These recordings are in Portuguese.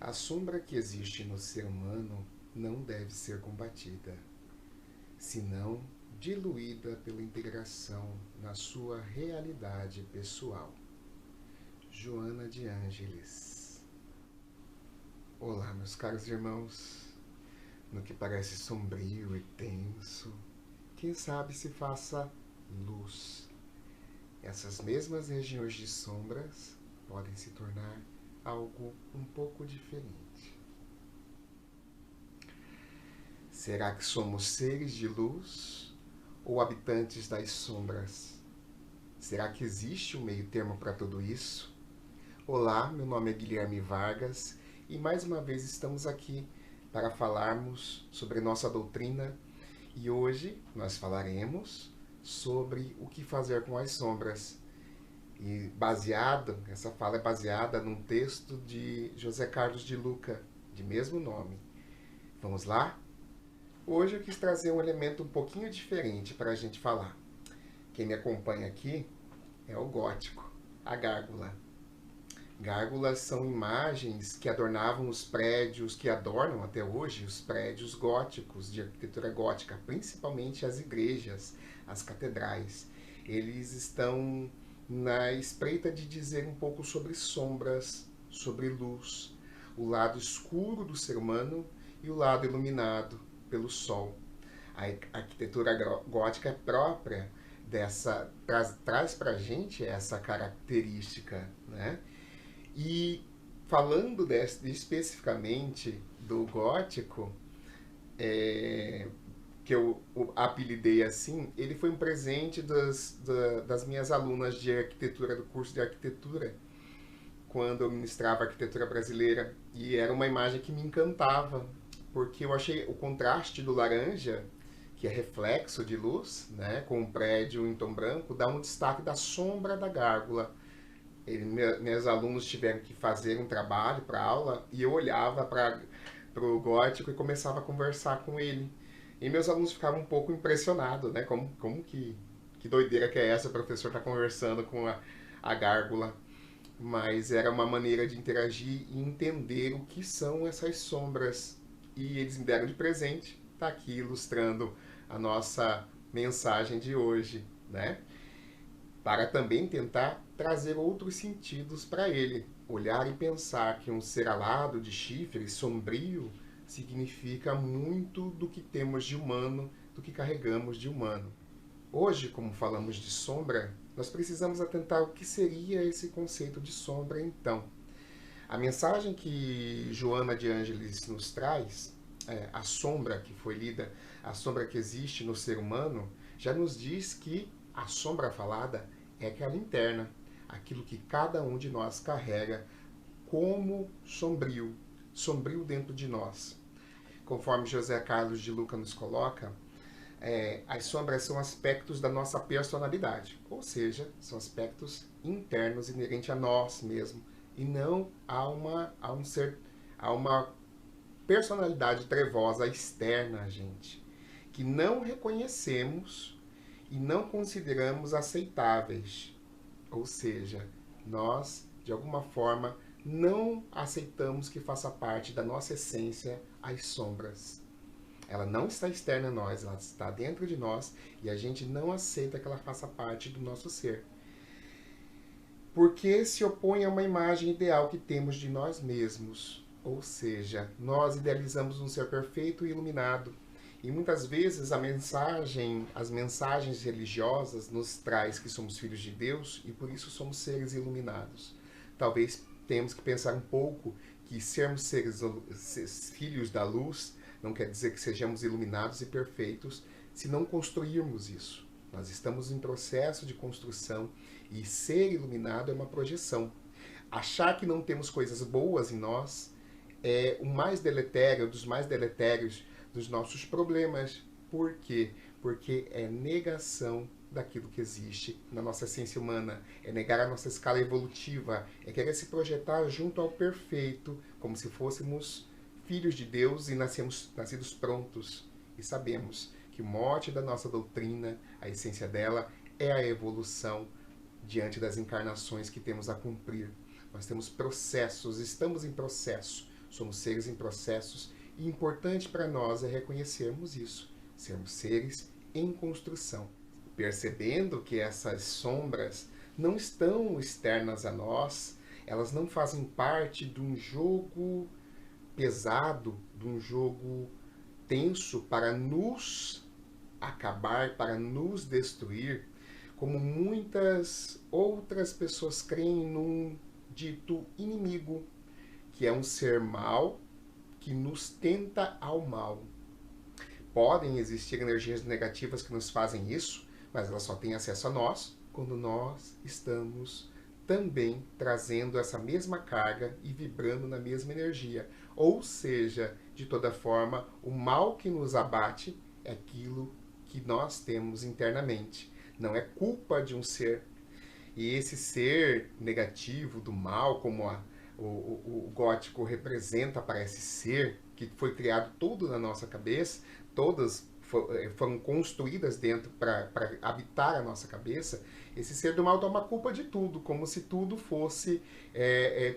A sombra que existe no ser humano não deve ser combatida, senão diluída pela integração na sua realidade pessoal. Joana de Ângeles. Olá, meus caros irmãos. No que parece sombrio e tenso, quem sabe se faça luz. Essas mesmas regiões de sombras podem se tornar algo um pouco diferente. Será que somos seres de luz ou habitantes das sombras? Será que existe um meio termo para tudo isso? Olá, meu nome é Guilherme Vargas e mais uma vez estamos aqui para falarmos sobre nossa doutrina e hoje nós falaremos sobre o que fazer com as sombras. E essa fala é baseada num texto de José Carlos de Luca, de mesmo nome. Vamos lá? Hoje eu quis trazer um elemento um pouquinho diferente para a gente falar. Quem me acompanha aqui é o gótico, a gárgula. Gárgulas são imagens que adornavam os prédios, que adornam até hoje os prédios góticos, de arquitetura gótica, principalmente as igrejas, as catedrais. Eles estão na espreita de dizer um pouco sobre sombras, sobre luz, o lado escuro do ser humano e o lado iluminado pelo sol. A arquitetura gótica é própria dessa, traz para a gente essa característica, né? E falando especificamente do gótico, que eu apelidei assim, ele foi um presente das minhas alunas de arquitetura, do curso de arquitetura, quando eu ministrava arquitetura brasileira. E era uma imagem que me encantava, porque eu achei o contraste do laranja, que é reflexo de luz, né, com um prédio em tom branco, dá um destaque da sombra da gárgula. Meus alunos tiveram que fazer um trabalho para aula e eu olhava para o gótico e começava a conversar com ele. E meus alunos ficavam um pouco impressionados, né? Como que doideira que é essa? O professor está conversando com a gárgula. Mas era uma maneira de interagir e entender o que são essas sombras. E eles me deram de presente. Está aqui ilustrando a nossa mensagem de hoje, né? Para também tentar trazer outros sentidos para ele. Olhar e pensar que um ser alado de chifres, sombrio, significa muito do que temos de humano, do que carregamos de humano. Hoje, como falamos de sombra, nós precisamos atentar o que seria esse conceito de sombra então. A mensagem que Joana de Ângeles nos traz, a sombra que foi lida, a sombra que existe no ser humano, já nos diz que a sombra falada é aquela interna, aquilo que cada um de nós carrega como sombrio, sombrio dentro de nós. Conforme José Carlos de Luca nos coloca, as sombras são aspectos da nossa personalidade, ou seja, são aspectos internos inerentes a nós mesmos, e não a uma personalidade trevosa externa a gente, que não reconhecemos e não consideramos aceitáveis. Ou seja, nós, de alguma forma, não aceitamos que faça parte da nossa essência as sombras. Ela não está externa a nós, ela está dentro de nós e a gente não aceita que ela faça parte do nosso ser. Porque se opõe a uma imagem ideal que temos de nós mesmos. Ou seja, nós idealizamos um ser perfeito e iluminado. E muitas vezes as mensagens religiosas nos traz que somos filhos de Deus e por isso somos seres iluminados. Talvez temos que pensar um pouco que sermos filhos da luz não quer dizer que sejamos iluminados e perfeitos se não construirmos isso. Nós estamos em processo de construção e ser iluminado é uma projeção. Achar que não temos coisas boas em nós é o mais deletério, dos mais deletérios dos nossos problemas. Por quê? Porque é negação daquilo que existe na nossa essência humana, é negar a nossa escala evolutiva, é querer se projetar junto ao perfeito, como se fôssemos filhos de Deus e nascidos prontos. E sabemos que o mote da nossa doutrina, a essência dela, é a evolução diante das encarnações que temos a cumprir. Nós temos processos, estamos em processo. somos seres em processos e importante para nós é reconhecermos isso, sermos seres em construção, percebendo que essas sombras não estão externas a nós, elas não fazem parte de um jogo pesado, de um jogo tenso para nos acabar, para nos destruir, como muitas outras pessoas creem num dito inimigo, que é um ser mau que nos tenta ao mal. Podem existir energias negativas que nos fazem isso, mas elas só têm acesso a nós quando nós estamos também trazendo essa mesma carga e vibrando na mesma energia. Ou seja, de toda forma, o mal que nos abate é aquilo que nós temos internamente. Não é culpa de um ser. E esse ser negativo, do mal, como o gótico representa para esse ser, que foi criado tudo na nossa cabeça, todas foram construídas dentro para habitar a nossa cabeça, esse ser do mal toma culpa de tudo, como se tudo fosse,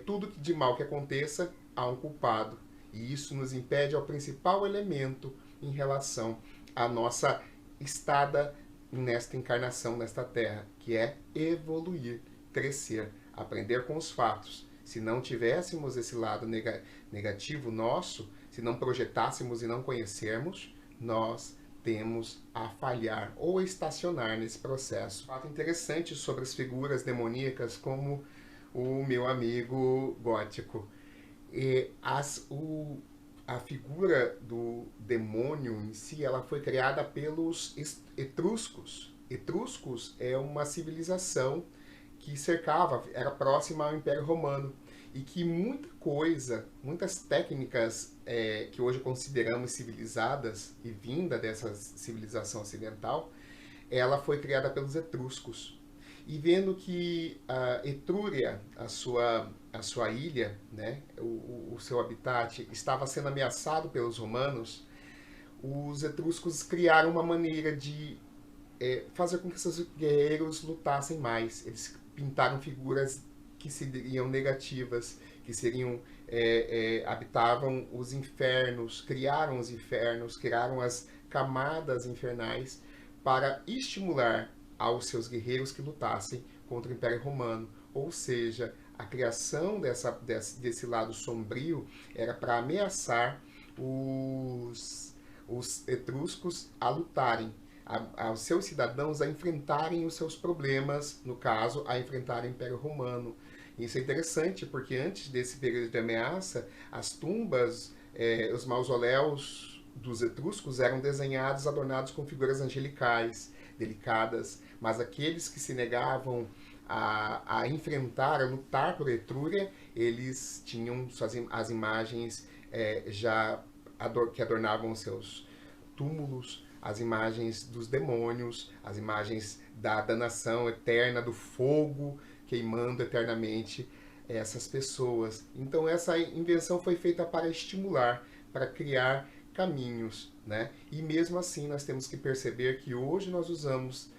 tudo de mal que aconteça, há um culpado. E isso nos impede ao principal elemento em relação à nossa estada nesta encarnação, nesta terra, que é evoluir, crescer, aprender com os fatos. Se não tivéssemos esse lado negativo nosso, se não projetássemos e não conhecermos, nós temos a falhar ou a estacionar nesse processo. Um fato interessante sobre as figuras demoníacas, como o meu amigo gótico. A figura do demônio em si, ela foi criada pelos etruscos. Etruscos é uma civilização que cercava, era próxima ao Império Romano, e que muita coisa, muitas técnicas que hoje consideramos civilizadas e vinda dessa civilização ocidental, ela foi criada pelos etruscos. E vendo que a Etrúria, a sua ilha, né, o seu habitat, estava sendo ameaçado pelos romanos, os etruscos criaram uma maneira de fazer com que esses guerreiros lutassem mais. Eles pintaram figuras que seriam negativas, que seriam habitavam os infernos, criaram as camadas infernais para estimular aos seus guerreiros que lutassem contra o Império Romano. Ou seja, a criação desse lado sombrio era para ameaçar os etruscos a lutarem, aos seus cidadãos a enfrentarem os seus problemas, no caso, a enfrentarem o Império Romano. Isso é interessante, porque antes desse período de ameaça, as tumbas, os mausoléus dos etruscos eram desenhados, adornados com figuras angelicais, delicadas, mas aqueles que se negavam a enfrentar, a lutar por Etrúria, eles tinham as imagens que adornavam os seus túmulos, as imagens dos demônios, as imagens da danação eterna, do fogo queimando eternamente essas pessoas. Então essa invenção foi feita para estimular, para criar caminhos, né? E mesmo assim nós temos que perceber que hoje nós usamos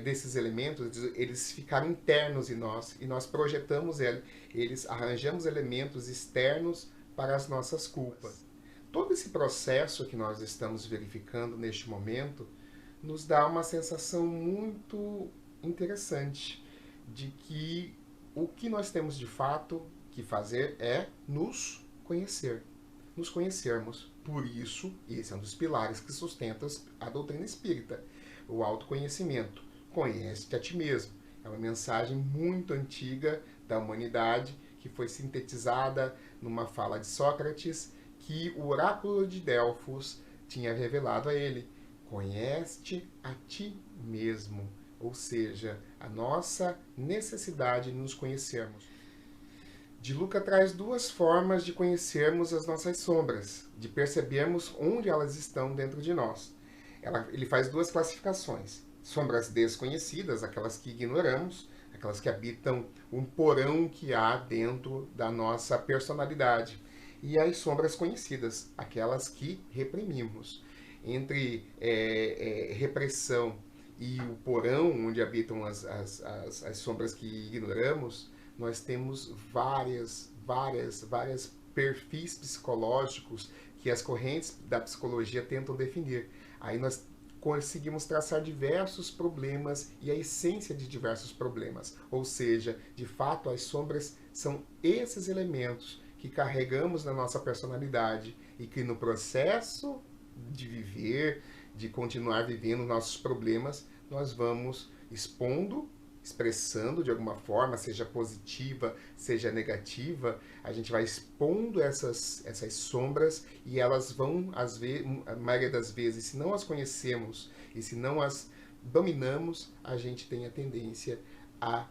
desses elementos, eles ficaram internos em nós e nós projetamos eles, arranjamos elementos externos para as nossas culpas. Todo esse processo que nós estamos verificando neste momento nos dá uma sensação muito interessante de que o que nós temos de fato que fazer é nos conhecer, nos conhecermos. Por isso, esse é um dos pilares que sustenta a doutrina espírita, o autoconhecimento. Conhece-te a ti mesmo. É uma mensagem muito antiga da humanidade que foi sintetizada numa fala de Sócrates, que o oráculo de Delfos tinha revelado a ele. Conhece-te a ti mesmo. Ou seja, a nossa necessidade de nos conhecermos. De Luca traz duas formas de conhecermos as nossas sombras, de percebermos onde elas estão dentro de nós. Ele faz duas classificações. Sombras desconhecidas, aquelas que ignoramos, aquelas que habitam um porão que há dentro da nossa personalidade. E as sombras conhecidas, aquelas que reprimimos. Entre repressão e o porão onde habitam as sombras que ignoramos, nós temos várias perfis psicológicos que as correntes da psicologia tentam definir. Aí nós conseguimos traçar diversos problemas e a essência de diversos problemas. Ou seja, de fato, as sombras são esses elementos que carregamos na nossa personalidade e que no processo de viver, de continuar vivendo nossos problemas, nós vamos expondo, expressando de alguma forma, seja positiva, seja negativa, a gente vai expondo essas sombras e elas vão, às vezes, a maioria das vezes, se não as conhecemos e se não as dominamos, a gente tem a tendência a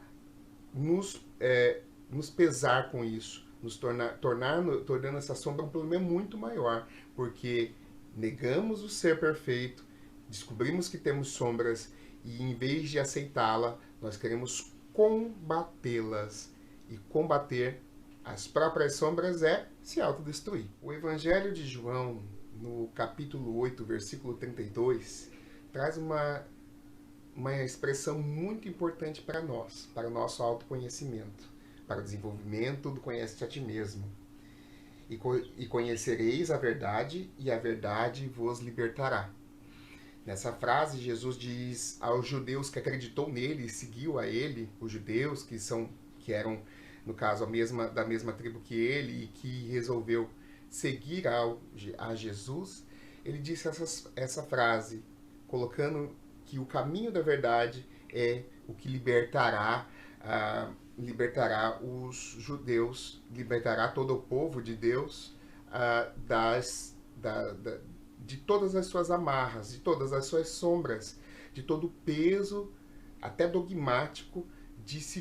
nos pesar com isso, nos tornando essa sombra um problema muito maior, porque negamos o ser perfeito, descobrimos que temos sombras e em vez de aceitá-la, nós queremos combatê-las. E combater as próprias sombras é se autodestruir. O Evangelho de João, no capítulo 8, versículo 32, traz uma expressão muito importante para nós, para o nosso autoconhecimento, para o desenvolvimento do conhece-te a ti mesmo. E conhecereis a verdade, e a verdade vos libertará. Nessa frase, Jesus diz aos judeus que acreditou nele e seguiu a ele, os judeus que eram, no caso, da mesma tribo que ele e que resolveu seguir a Jesus, ele disse essa frase, colocando que o caminho da verdade é o que libertará os judeus, libertará todo o povo de Deus de todas as suas amarras, de todas as suas sombras, de todo o peso, até dogmático, de se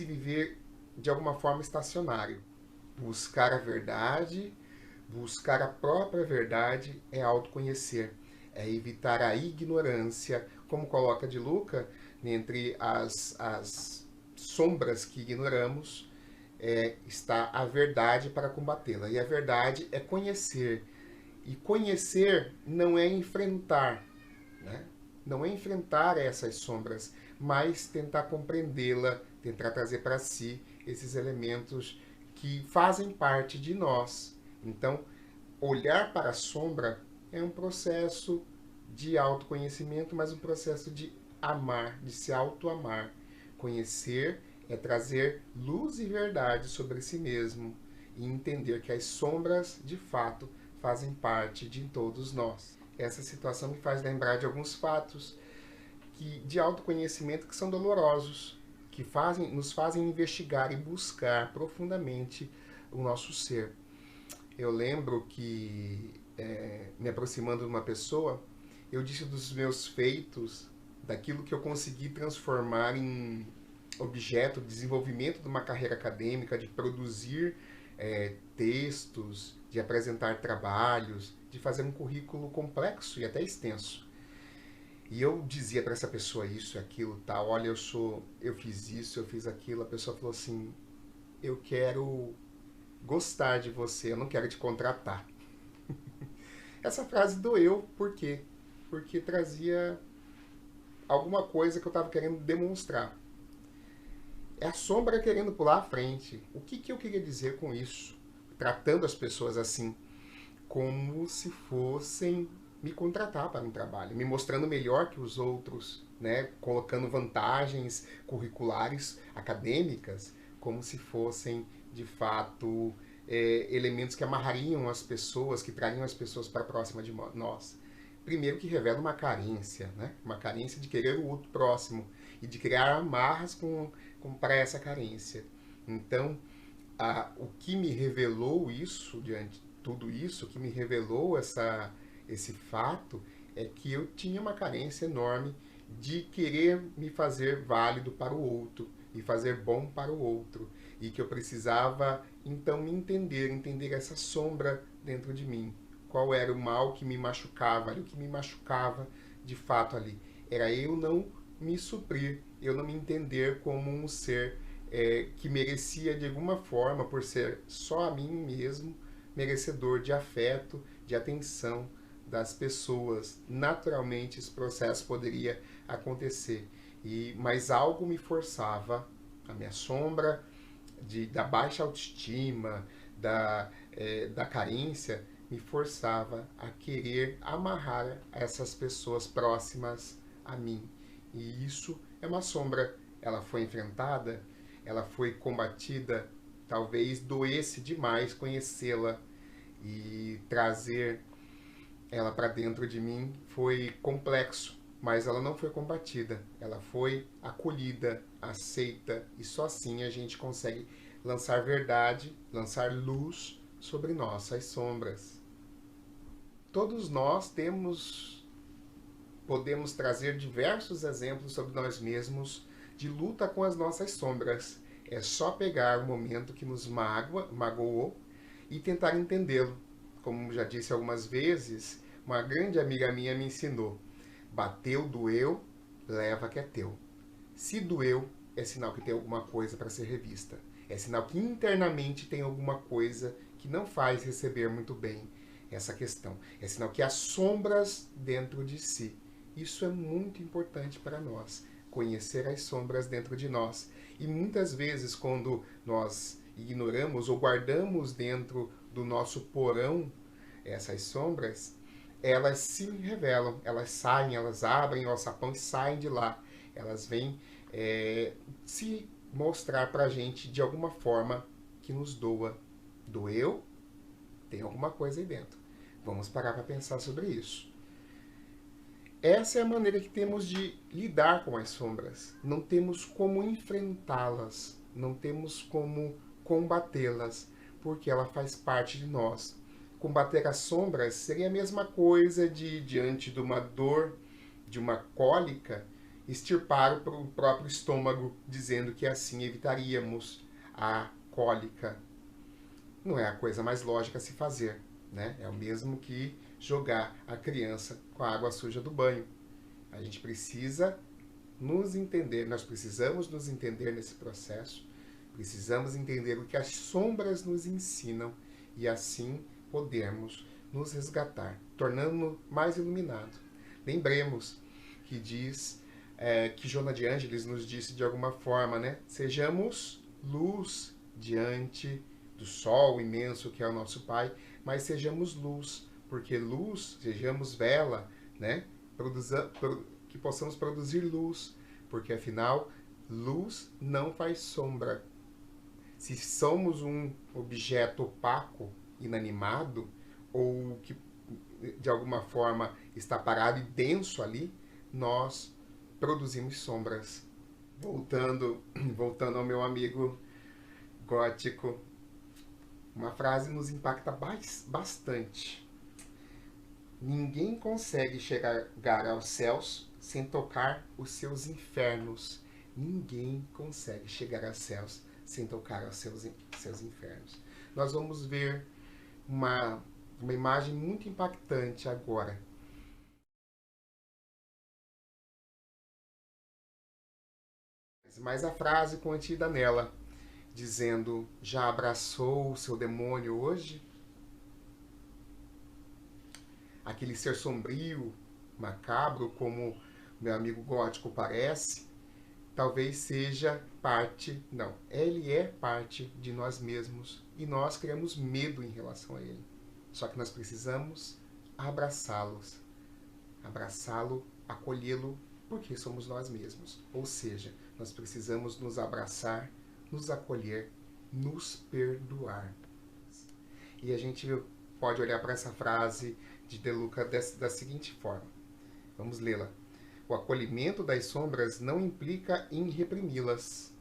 viver de alguma forma estacionário. Buscar a verdade, buscar a própria verdade é autoconhecer, é evitar a ignorância, como coloca de Luca, entre as sombras que ignoramos, está a verdade para combatê-la. E a verdade é conhecer. E conhecer não é enfrentar, né? Não é enfrentar essas sombras, mas tentar compreendê-la, tentar trazer para si esses elementos que fazem parte de nós. Então, olhar para a sombra é um processo de autoconhecimento, mas um processo de amar, de se auto-amar. Conhecer é trazer luz e verdade sobre si mesmo e entender que as sombras, de fato, fazem parte de todos nós. Essa situação me faz lembrar de alguns fatos de autoconhecimento que são dolorosos, que nos fazem investigar e buscar profundamente o nosso ser. Eu lembro que, me aproximando de uma pessoa, eu disse dos meus feitos, daquilo que eu consegui transformar em objeto de desenvolvimento de uma carreira acadêmica, de produzir textos, de apresentar trabalhos, de fazer um currículo complexo e até extenso. E eu dizia para essa pessoa isso, aquilo, tal, olha, eu fiz isso, eu fiz aquilo. A pessoa falou assim, eu quero gostar de você, eu não quero te contratar. Essa frase doeu, por quê? Porque trazia alguma coisa que eu estava querendo demonstrar. É a sombra querendo pular à frente. O que eu queria dizer com isso? Tratando as pessoas assim, como se fossem me contratar para um trabalho, me mostrando melhor que os outros, né? Colocando vantagens curriculares, acadêmicas, como se fossem, de fato, elementos que amarrariam as pessoas, que trariam as pessoas para próxima de nós. Primeiro que revela uma carência, né? Uma carência de querer o outro próximo e de criar amarras para essa carência. Então, o que me revelou isso, diante de tudo isso, o que me revelou esse fato, é que eu tinha uma carência enorme de querer me fazer válido para o outro e fazer bom para o outro. E que eu precisava, então, me entender essa sombra dentro de mim. Qual era o mal que me machucava, o que me machucava de fato ali. Era eu não me suprir, eu não me entender como um ser que merecia de alguma forma, por ser só a mim mesmo, merecedor de afeto, de atenção das pessoas. Naturalmente esse processo poderia acontecer, mas algo me forçava, a minha sombra da baixa autoestima, da carência me forçava a querer amarrar essas pessoas próximas a mim. E isso é uma sombra. Ela foi enfrentada, ela foi combatida, talvez doesse demais conhecê-la e trazer ela para dentro de mim foi complexo, mas ela não foi combatida, ela foi acolhida, aceita, e só assim a gente consegue lançar verdade, lançar luz sobre nossas sombras. Todos nós podemos trazer diversos exemplos sobre nós mesmos de luta com as nossas sombras. É só pegar o momento que nos magoou e tentar entendê-lo. Como já disse algumas vezes, uma grande amiga minha me ensinou: bateu, doeu, leva que é teu. Se doeu, é sinal que tem alguma coisa para ser revista. É sinal que internamente tem alguma coisa que não faz receber muito bem essa questão. É sinal que há sombras dentro de si. Isso é muito importante para nós, conhecer as sombras dentro de nós. E muitas vezes, quando nós ignoramos ou guardamos dentro do nosso porão essas sombras, elas se revelam, elas saem, elas abrem o alçapão e saem de lá. Elas vêm se mostrar para a gente de alguma forma que nos doa. Doeu? Tem alguma coisa aí dentro. Vamos parar para pensar sobre isso. Essa é a maneira que temos de lidar com as sombras. Não temos como enfrentá-las, não temos como combatê-las, porque ela faz parte de nós. Combater as sombras seria a mesma coisa de, diante de uma dor, de uma cólica, extirpar o próprio estômago, dizendo que assim evitaríamos a cólica. Não é a coisa mais lógica a se fazer, né? É o mesmo que jogar a criança com a água suja do banho. A gente precisa nos entender, nós precisamos nos entender nesse processo, precisamos entender o que as sombras nos ensinam e assim podermos nos resgatar, tornando-nos mais iluminado. Lembremos que diz que Joana de Ângeles nos disse de alguma forma, né? Sejamos luz diante do sol imenso que é o nosso Pai, mas sejamos luz, porque luz, sejamos vela, né? Que possamos produzir luz, porque afinal, luz não faz sombra. Se somos um objeto opaco, inanimado, ou que de alguma forma está parado e denso ali, nós produzimos sombras. Voltando ao meu amigo gótico, uma frase nos impacta bastante. Ninguém consegue chegar aos céus sem tocar os seus infernos. Ninguém consegue chegar aos céus sem tocar aos seus infernos. Nós vamos ver uma imagem muito impactante agora. Mas a frase contida nela, dizendo: já abraçou o seu demônio hoje? Aquele ser sombrio, macabro, como meu amigo gótico parece, talvez seja parte, não, ele é parte de nós mesmos e nós criamos medo em relação a ele. Só que nós precisamos abraçá-lo, acolhê-lo, porque somos nós mesmos. Ou seja, nós precisamos nos abraçar, nos acolher, nos perdoar. E a gente pode olhar para essa frase de De Luca da seguinte forma. Vamos lê-la. O acolhimento das sombras não implica em reprimi-las,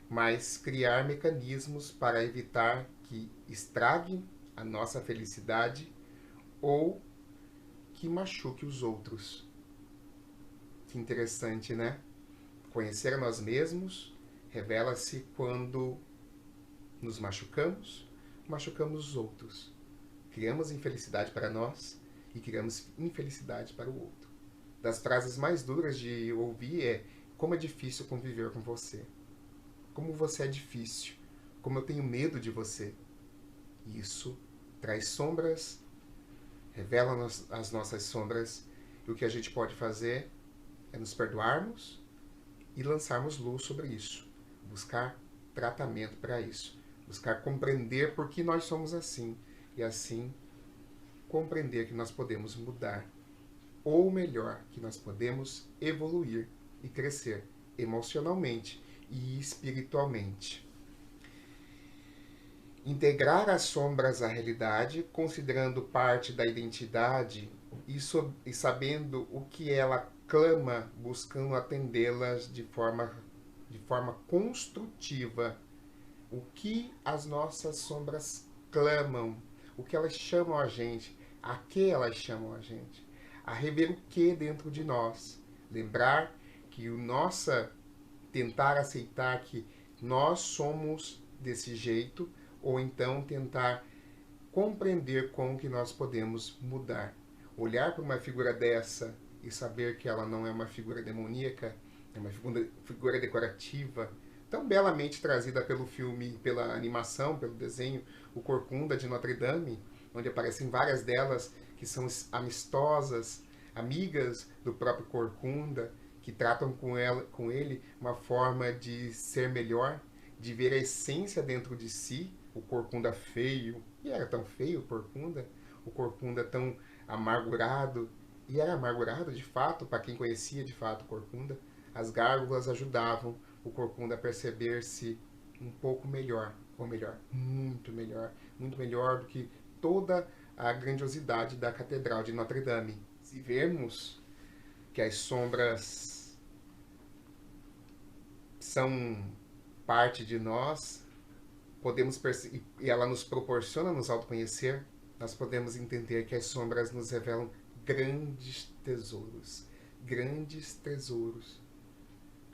mas criar mecanismos para evitar que estrague a nossa felicidade ou que machuque os outros. Que interessante, né? Conhecer a nós mesmos revela-se quando nos machucamos os outros. Criamos infelicidade para nós e criamos infelicidade para o outro. Das frases mais duras de ouvir é: como é difícil conviver com você. Como você é difícil. Como eu tenho medo de você. Isso traz sombras, revela as nossas sombras, e o que a gente pode fazer é nos perdoarmos e lançarmos luz sobre isso. Buscar tratamento para isso. buscar compreender por que nós somos assim e assim compreender que nós podemos mudar, ou melhor, que nós podemos evoluir e crescer emocionalmente e espiritualmente. Integrar as sombras à realidade, considerando parte da identidade e sabendo o que ela clama, buscando atendê-las de forma construtiva. O que as nossas sombras clamam, o que elas chamam a gente, a que elas chamam a gente, a rever o que dentro de nós. Lembrar que o tentar aceitar que nós somos desse jeito, ou então tentar compreender como que nós podemos mudar. Olhar para uma figura dessa e saber que ela não é uma figura demoníaca, é uma figura decorativa, tão belamente trazida pelo filme, pela animação, pelo desenho, o Corcunda de Notre Dame, onde aparecem várias delas que são amistosas, amigas do próprio Corcunda, que tratam com ele uma forma de ser melhor, de ver a essência dentro de si. O Corcunda feio, e era tão feio o Corcunda tão amargurado, e era amargurado de fato, para quem conhecia de fato o Corcunda. As gárgulas ajudavam o Corcunda a perceber-se um pouco melhor, ou melhor, muito melhor do que toda a grandiosidade da Catedral de Notre Dame. Se vermos que as sombras são parte de nós, podemos e ela nos proporciona nos autoconhecer, nós podemos entender que as sombras nos revelam grandes tesouros. Grandes tesouros.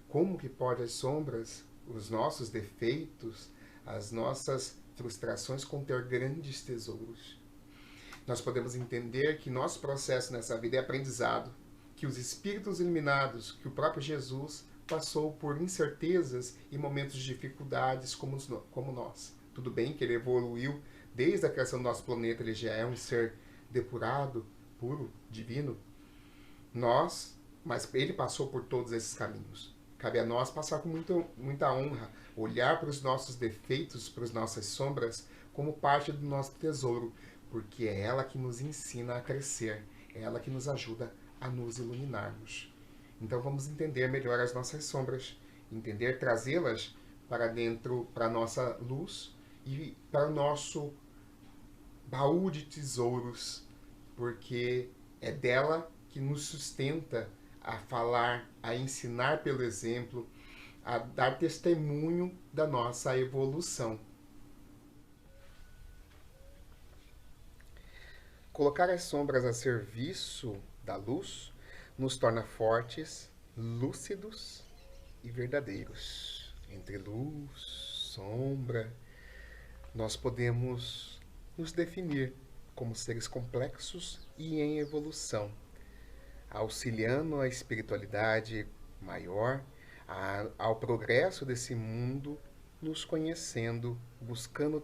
Como que pode as sombras, os nossos defeitos, as nossas frustrações conter grandes tesouros? Nós podemos entender que nosso processo nessa vida é aprendizado, que os espíritos iluminados, que o próprio Jesus passou por incertezas e momentos de dificuldades como nós. Tudo bem que ele evoluiu desde a criação do nosso planeta, ele já é um ser depurado, puro, divino. Mas ele passou por todos esses caminhos. Cabe a nós passar com muita honra, olhar para os nossos defeitos, para as nossas sombras, como parte do nosso tesouro, porque é ela que nos ensina a crescer, é ela que nos ajuda a nos iluminarmos. Então vamos entender melhor as nossas sombras, trazê-las para dentro, para a nossa luz e para o nosso baú de tesouros, porque é dela que nos sustenta a falar, a ensinar pelo exemplo, a dar testemunho da nossa evolução. Colocar as sombras a serviço da luz nos torna fortes, lúcidos e verdadeiros. Entre luz, sombra, nós podemos nos definir como seres complexos e em evolução, auxiliando a espiritualidade maior, ao progresso desse mundo, nos conhecendo, buscando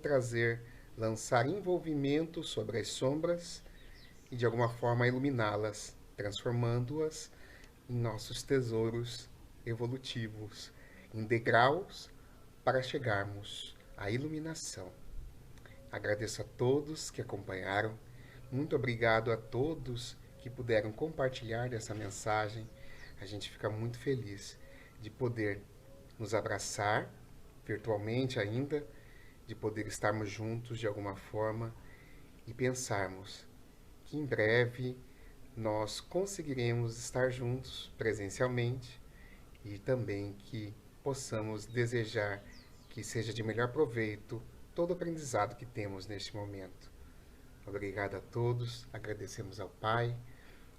lançar envolvimento sobre as sombras e de alguma forma iluminá-las, transformando-as em nossos tesouros evolutivos, em degraus para chegarmos à iluminação. Agradeço a todos que acompanharam. Muito obrigado a todos que puderam compartilhar dessa mensagem. A gente fica muito feliz de poder nos abraçar, virtualmente ainda, de poder estarmos juntos de alguma forma e pensarmos que em breve nós conseguiremos estar juntos presencialmente e também que possamos desejar que seja de melhor proveito todo o aprendizado que temos neste momento. Obrigado a todos, agradecemos ao Pai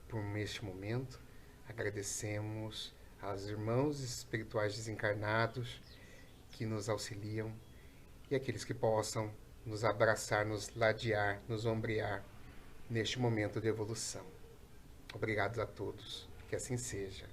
por este momento, agradecemos aos irmãos espirituais desencarnados que nos auxiliam e aqueles que possam nos abraçar, nos ladear, nos ombrear neste momento de evolução. Obrigado a todos, que assim seja.